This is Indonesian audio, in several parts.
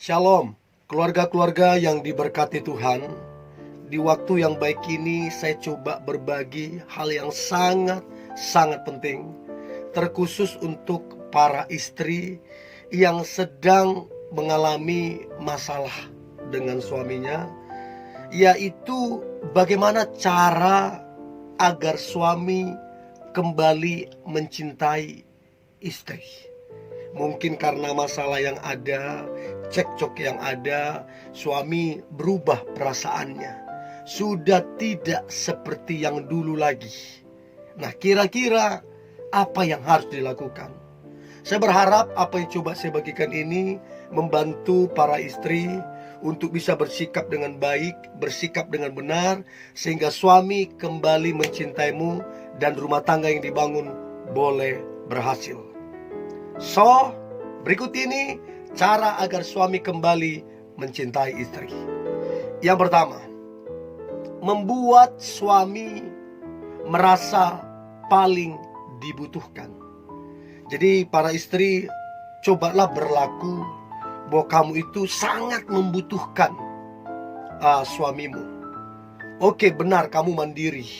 Shalom, keluarga-keluarga yang diberkati Tuhan. Di waktu yang baik ini saya coba berbagi hal yang sangat penting, terkhusus untuk para istri yang sedang mengalami masalah dengan suaminya, yaitu bagaimana cara agar suami kembali mencintai istri. Mungkin karena masalah yang ada, cekcok yang ada, suami berubah perasaannya, sudah tidak seperti yang dulu lagi. Nah, kira-kira apa yang harus dilakukan? Saya berharap apa yang coba saya bagikan ini membantu para istri untuk bisa bersikap dengan baik, bersikap dengan benar, sehingga suami kembali mencintaimu dan rumah tangga yang dibangun boleh berhasil. So, berikut ini cara agar suami kembali mencintai istri. Yang pertama, membuat suami merasa paling dibutuhkan. Jadi para istri, cobalah berlaku bahwa kamu itu sangat membutuhkan suamimu. Oke, benar kamu mandiri.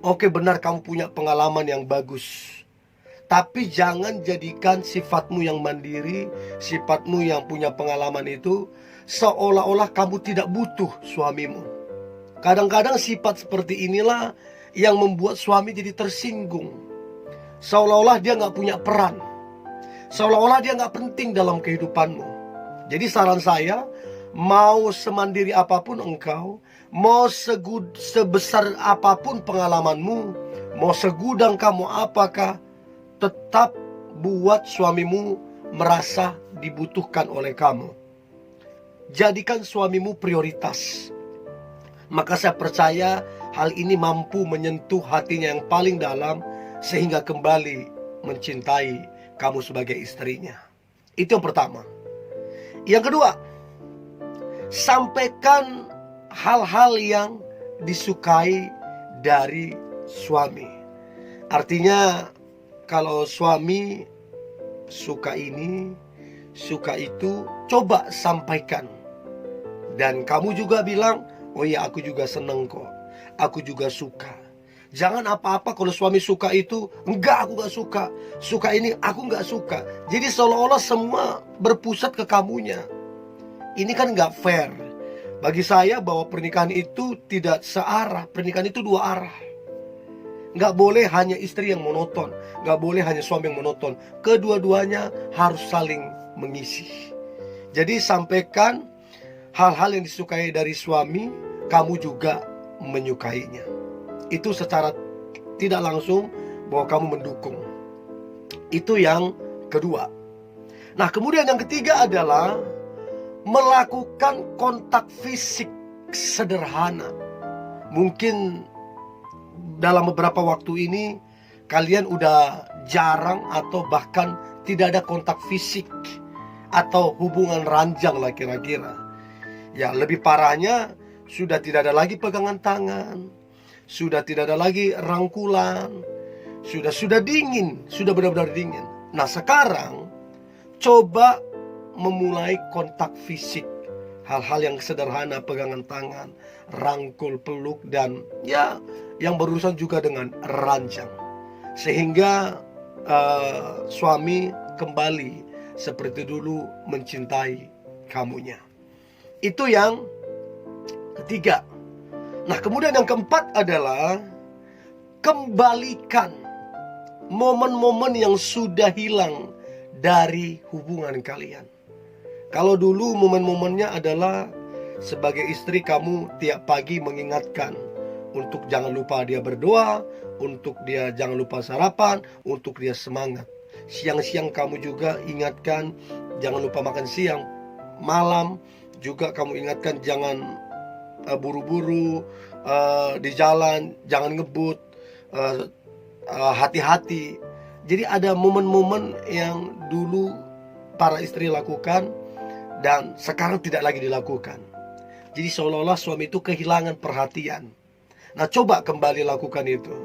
Oke, benar kamu punya pengalaman yang bagus. Tapi jangan jadikan sifatmu yang mandiri, sifatmu yang punya pengalaman itu seolah-olah kamu tidak butuh suamimu. Kadang-kadang sifat seperti inilah yang membuat suami jadi tersinggung. Seolah-olah dia gak punya peran, seolah-olah dia gak penting dalam kehidupanmu. Jadi saran saya, mau semandiri apapun engkau, mau sebesar apapun pengalamanmu, mau segudang kamu apakah, tetap buat suamimu merasa dibutuhkan oleh kamu. Jadikan suamimu prioritas. Maka saya percaya hal ini mampu menyentuh hatinya yang paling dalam, sehingga kembali mencintai kamu sebagai istrinya. Itu yang pertama. Yang kedua, sampaikan hal-hal yang disukai dari suami. Artinya, kalau suami suka ini, suka itu, coba sampaikan. Dan kamu juga bilang, oh iya aku juga seneng kok, aku juga suka. Jangan apa-apa kalau suami suka itu, enggak aku gak suka. Suka ini, aku gak suka. Jadi seolah-olah semua berpusat ke kamunya. Ini kan gak fair. Bagi saya bahwa pernikahan itu tidak searah. Pernikahan itu dua arah. Gak boleh hanya istri yang monoton, gak boleh hanya suami yang monoton. Kedua-duanya harus saling mengisi. Jadi sampaikan hal-hal yang disukai dari suami, kamu juga menyukainya. Itu secara tidak langsung bahwa kamu mendukung. Itu yang kedua. Nah, kemudian yang ketiga adalah melakukan kontak fisik sederhana. Mungkin dalam beberapa waktu ini kalian udah jarang atau bahkan tidak ada kontak fisik atau hubungan ranjang lah kira-kira. Ya, lebih parahnya sudah tidak ada lagi pegangan tangan, sudah tidak ada lagi rangkulan, sudah dingin, sudah benar-benar dingin. Nah, sekarang coba memulai kontak fisik. Hal-hal yang sederhana, pegangan tangan, rangkul, peluk, dan ya yang berurusan juga dengan ranjang, sehingga suami kembali seperti dulu mencintai kamunya. Itu yang ketiga. Nah, kemudian yang keempat adalah kembalikan momen-momen yang sudah hilang dari hubungan kalian. Kalau dulu momen-momennya adalah sebagai istri kamu tiap pagi mengingatkan untuk jangan lupa dia berdoa, untuk dia jangan lupa sarapan, untuk dia semangat. Siang-siang kamu juga ingatkan jangan lupa makan siang. Malam juga kamu ingatkan jangan buru-buru di jalan, jangan ngebut, hati-hati. Jadi ada momen-momen yang dulu para istri lakukan dan sekarang tidak lagi dilakukan. Jadi seolah-olah suami itu kehilangan perhatian. Nah, coba kembali lakukan itu.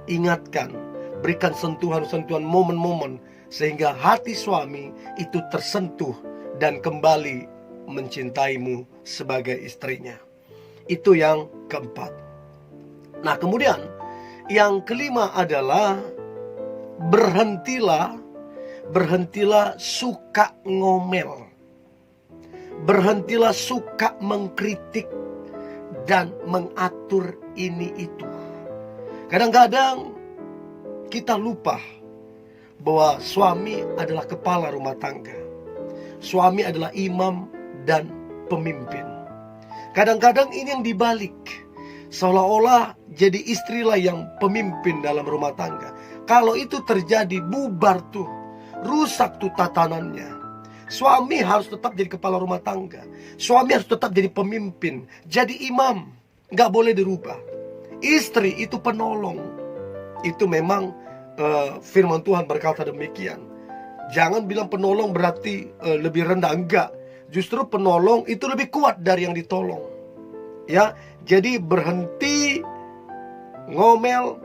Ingatkan, berikan sentuhan-sentuhan momen-momen sehingga hati suami itu tersentuh dan kembali mencintaimu sebagai istrinya. Itu yang keempat. Nah, kemudian yang kelima adalah berhentilah suka ngomel. Berhentilah suka mengkritik dan mengatur ini itu. Kadang-kadang kita lupa bahwa suami adalah kepala rumah tangga. Suami adalah imam dan pemimpin. Kadang-kadang ini yang dibalik. Seolah-olah jadi istrilah yang pemimpin dalam rumah tangga. Kalau itu terjadi, bubar tuh. Rusak tuh tatanannya. Suami harus tetap jadi kepala rumah tangga. Suami harus tetap jadi pemimpin, jadi imam. Gak boleh dirubah. Istri itu penolong. Itu memang firman Tuhan berkata demikian. Jangan bilang penolong berarti lebih rendah. Enggak. Justru penolong itu lebih kuat dari yang ditolong. Ya, jadi berhenti ngomel,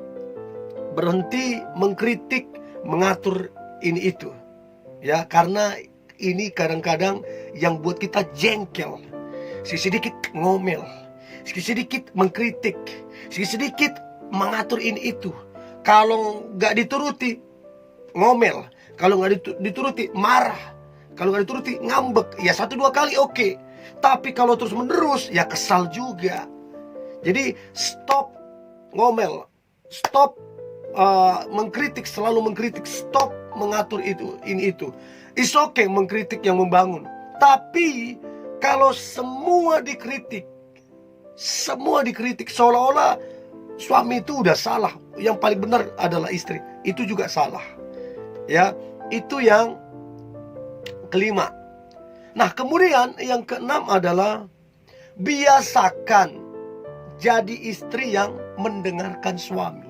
berhenti mengkritik, mengatur ini itu. Ya, karena ini kadang-kadang yang buat kita jengkel. Sedikit ngomel, sedikit mengkritik, sedikit mengatur ini itu. Kalau nggak dituruti, ngomel. Kalau nggak dituruti, marah. Kalau nggak dituruti, ngambek. Ya 1-2 kali oke. Tapi kalau terus menerus, ya kesal juga. Jadi stop ngomel, stop mengkritik, selalu mengkritik, stop mengatur ini itu. It's okay mengkritik yang membangun. Tapi kalau semua dikritik seolah-olah suami itu udah salah, yang paling benar adalah istri, itu juga salah. Ya, itu yang kelima. Nah, kemudian yang keenam adalah biasakan jadi istri yang mendengarkan suami.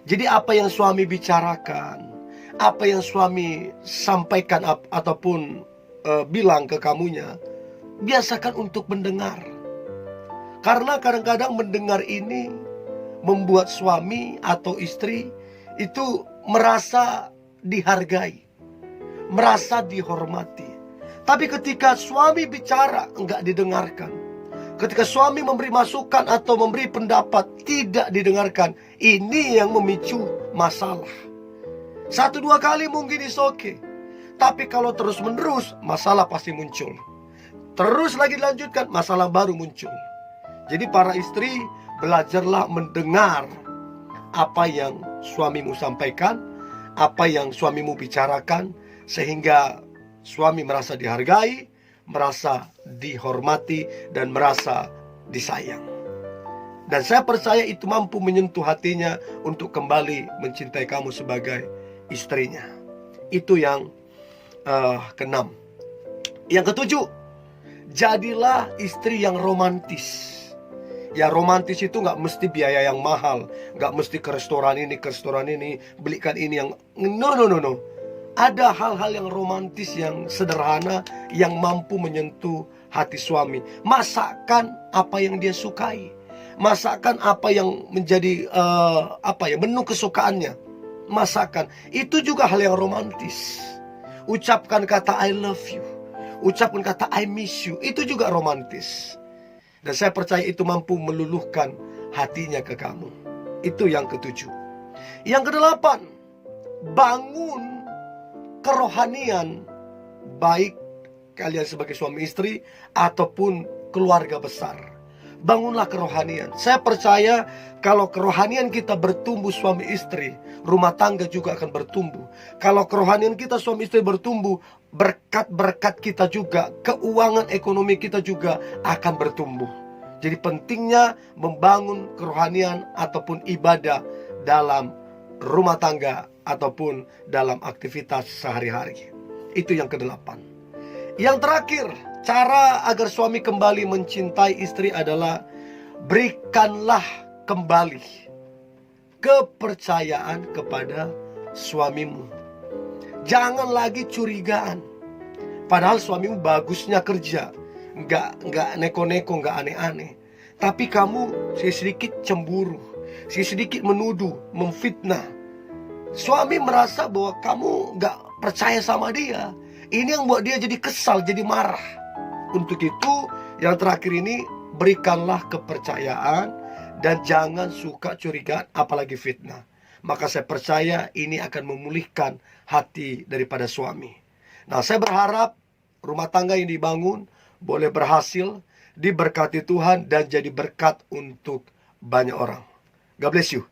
Jadi apa yang suami bicarakan, apa yang suami sampaikan ataupun bilang ke kamunya, biasakan untuk mendengar. Karena kadang-kadang mendengar ini membuat suami atau istri itu merasa dihargai, merasa dihormati. Tapi ketika suami bicara enggak didengarkan, ketika suami memberi masukan atau memberi pendapat tidak didengarkan, ini yang memicu masalah. 1-2 kali mungkin is okay, tapi kalau terus menerus, masalah pasti muncul. Terus lagi dilanjutkan, masalah baru muncul. Jadi para istri, belajarlah mendengar apa yang suamimu sampaikan, apa yang suamimu bicarakan, sehingga suami merasa dihargai, merasa dihormati, dan merasa disayang. Dan saya percaya itu mampu menyentuh hatinya untuk kembali mencintai kamu sebagai istrinya. Itu yang keenam. Yang ketujuh, jadilah istri yang romantis. Ya, romantis itu gak mesti biaya yang mahal, gak mesti ke restoran ini, belikan ini yang no. Ada hal-hal yang romantis, yang sederhana, yang mampu menyentuh hati suami. Masakan apa yang dia sukai, masakan apa yang menjadi menu kesukaannya. Masakan itu juga hal yang romantis. Ucapkan kata I love you, ucapkan kata I miss you, itu juga romantis. Dan saya percaya itu mampu meluluhkan hatinya ke kamu. Itu yang ketujuh. Yang kedelapan, bangun kerohanian, baik kalian sebagai suami istri ataupun keluarga besar. Bangunlah kerohanian. Saya percaya kalau kerohanian kita bertumbuh suami istri, rumah tangga juga akan bertumbuh. Kalau kerohanian kita suami istri bertumbuh, berkat-berkat kita juga, keuangan ekonomi kita juga akan bertumbuh. Jadi pentingnya membangun kerohanian ataupun ibadah dalam rumah tangga ataupun dalam aktivitas sehari-hari. Itu yang kedelapan. Yang terakhir, cara agar suami kembali mencintai istri adalah berikanlah kembali kepercayaan kepada suamimu. Jangan lagi curigaan. Padahal suamimu bagusnya kerja, nggak neko-neko, nggak aneh-aneh. Tapi kamu sedikit cemburu, sedikit menuduh, memfitnah. Suami merasa bahwa kamu gak percaya sama dia. Ini yang buat dia jadi kesal, jadi marah. Untuk itu, yang terakhir ini, berikanlah kepercayaan dan jangan suka curiga, apalagi fitnah. Maka saya percaya ini akan memulihkan hati daripada suami. Nah, saya berharap rumah tangga yang dibangun boleh berhasil, diberkati Tuhan, dan jadi berkat untuk banyak orang. God bless you.